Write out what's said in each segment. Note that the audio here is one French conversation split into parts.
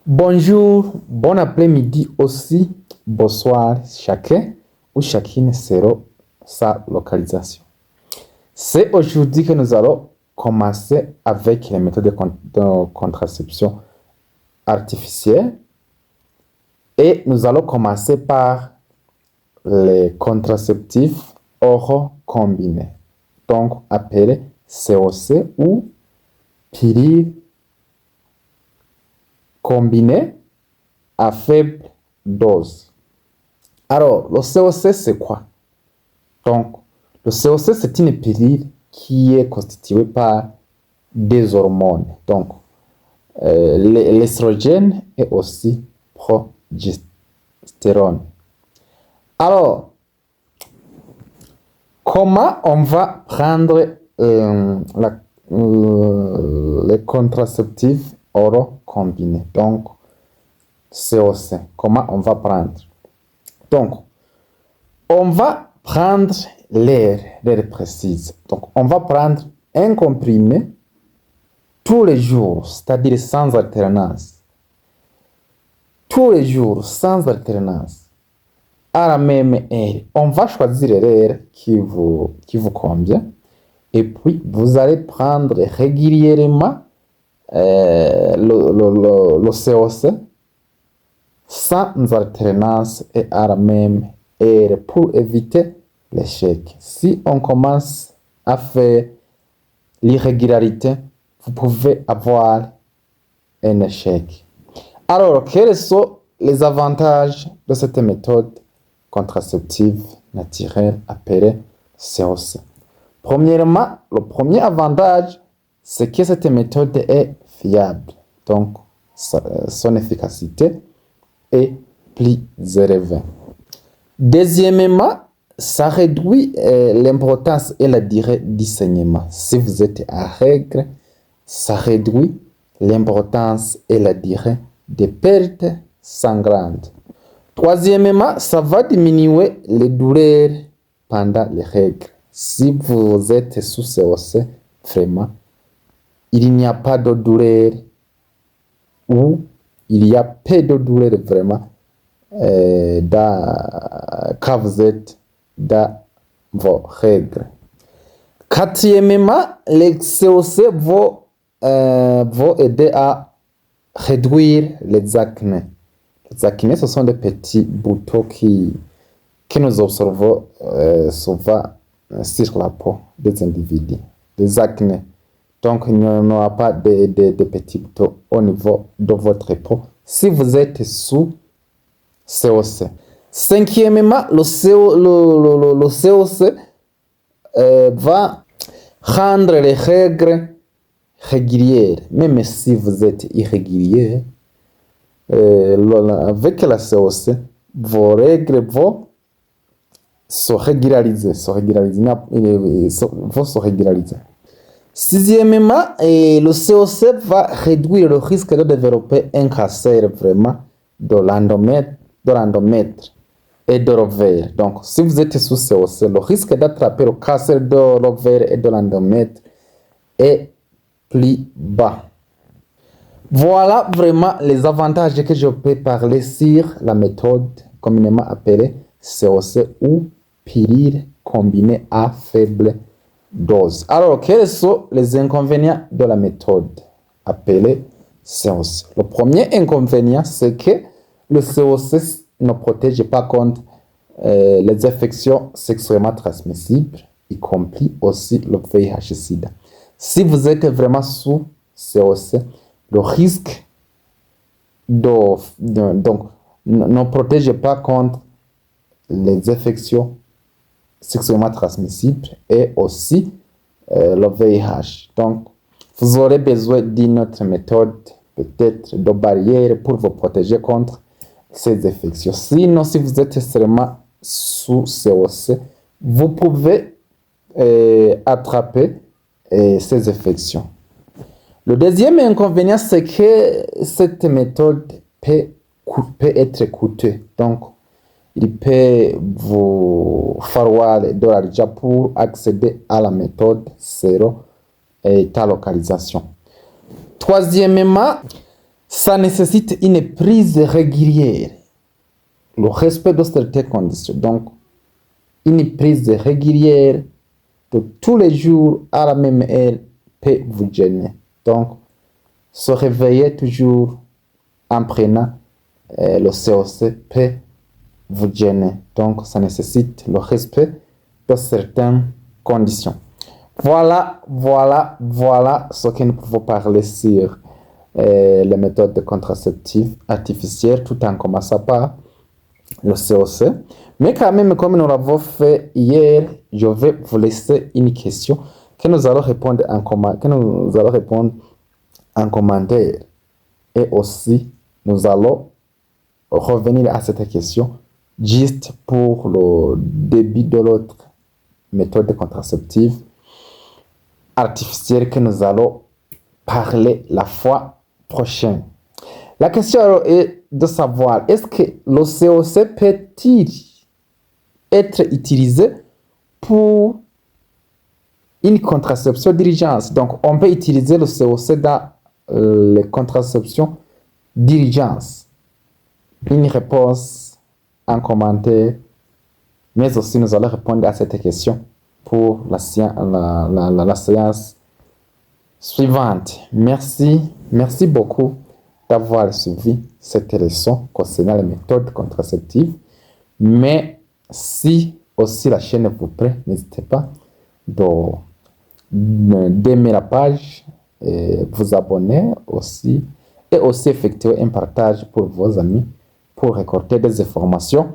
Bonjour, bon après-midi aussi, bonsoir chacun ou chacune selon sa localisation. C'est aujourd'hui que nous allons commencer avec les méthodes de contraception artificielle et nous allons commencer par les contraceptifs oraux combinés, donc appelés COC ou pilule combinée à faible dose. Alors, le COC, c'est quoi? Donc, le COC, c'est une pilule qui est constituée par des hormones. Donc, l'estrogène et aussi progestérone. Alors, comment on va prendre les contraceptifs oraux combinés? Donc, COC, comment on va prendre? Donc, on va prendre l'air précise. Donc, on va prendre un comprimé tous les jours, c'est-à-dire sans alternance. Tous les jours, sans alternance. À la même heure. On va choisir l'air qui vous convient. Et puis, vous allez prendre régulièrement le COC sans alternance et à la même heure pour éviter l'échec. Si on commence à faire l'irrégularité, vous pouvez avoir un échec. Alors, quels sont les avantages de cette méthode contraceptive naturelle appelée COC? Premièrement, le premier avantage, c'est que cette méthode est fiable. Donc, son efficacité est plus élevée. Deuxièmement, ça réduit l'importance et la durée du saignement. Si vous êtes à règle, ça réduit l'importance et la durée des pertes sanglantes. Troisièmement, ça va diminuer les douleurs pendant les règles. Si vous êtes sous COC, vraiment, il n'y a pas de douleur ou il y a peu de douleur vraiment quand vous êtes dans vos règles. Quatrièmement, les COC vont aider à réduire les acnés. Les acnés, ce sont des petits boutons que nous observons souvent sur la peau des individus. Des acnés. Donc, il n'y aura pas de petits boutons au niveau de votre peau si vous êtes sous COC. Cinquièmement, le COC va rendre les règles régulières. Même si vous êtes irrégulier, avec la COC, vos règles vont se régulariser. Sixièmement, le COC va réduire le risque de développer un cancer vraiment de l'endomètre et de l'ovaire. Donc, si vous êtes sous COC, le risque d'attraper le cancer de l'ovaire et de l'endomètre est plus bas. Voilà vraiment les avantages que je peux parler sur la méthode communément appelée COC ou pilule combinée à faible dose. Alors, quels sont les inconvénients de la méthode appelée COC? Le premier inconvénient, c'est que le COC ne protège pas contre les infections sexuellement transmissibles, y compris aussi le VIH-Sida. Si vous êtes vraiment sous COC, le risque donc ne protège pas contre les infections sexuellement transmissibles et aussi le VIH. Donc, vous aurez besoin d'une autre méthode, peut-être de barrière pour vous protéger contre ces infections. Sinon, si vous êtes seulement sous COC, vous pouvez attraper ces infections. Le deuxième inconvénient, c'est que cette méthode peut être coûteuse. Donc, il peut vous falloir de l'argent pour accéder à la méthode selon ta localisation. Troisièmement, Ça nécessite une prise régulière, le respect de certaines conditions. Donc, une prise régulière de tous les jours à la même heure peut vous gêner. Donc, se réveiller toujours en prenant le COC peut vous gêner. Donc, ça nécessite le respect de certaines conditions. Voilà ce que nous pouvons parler sur les méthodes de contraceptives artificielles, tout en commençant par le COC. Mais quand même, comme nous l'avons fait hier, je vais vous laisser une question que nous allons répondre en commentaire. Et aussi, nous allons revenir à cette question juste pour le début de l'autre méthode contraceptive artificielle que nous allons parler la fois prochaine. La question est de savoir, est-ce que le COC peut-il être utilisé pour une contraception d'urgence? Donc, on peut utiliser le COC dans les contraceptions d'urgence. Une réponse en commentaire, mais aussi nous allons répondre à cette question pour la séance suivante. Merci beaucoup d'avoir suivi cette leçon concernant les méthodes contraceptives. Mais si aussi la chaîne vous plaît, n'hésitez pas d'aimer la page, et vous abonner aussi, et aussi effectuer un partage pour vos amis pour récolter des informations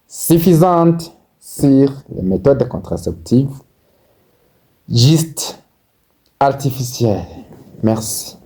suffisantes sur les méthodes contraceptives juste artificielles. Merci.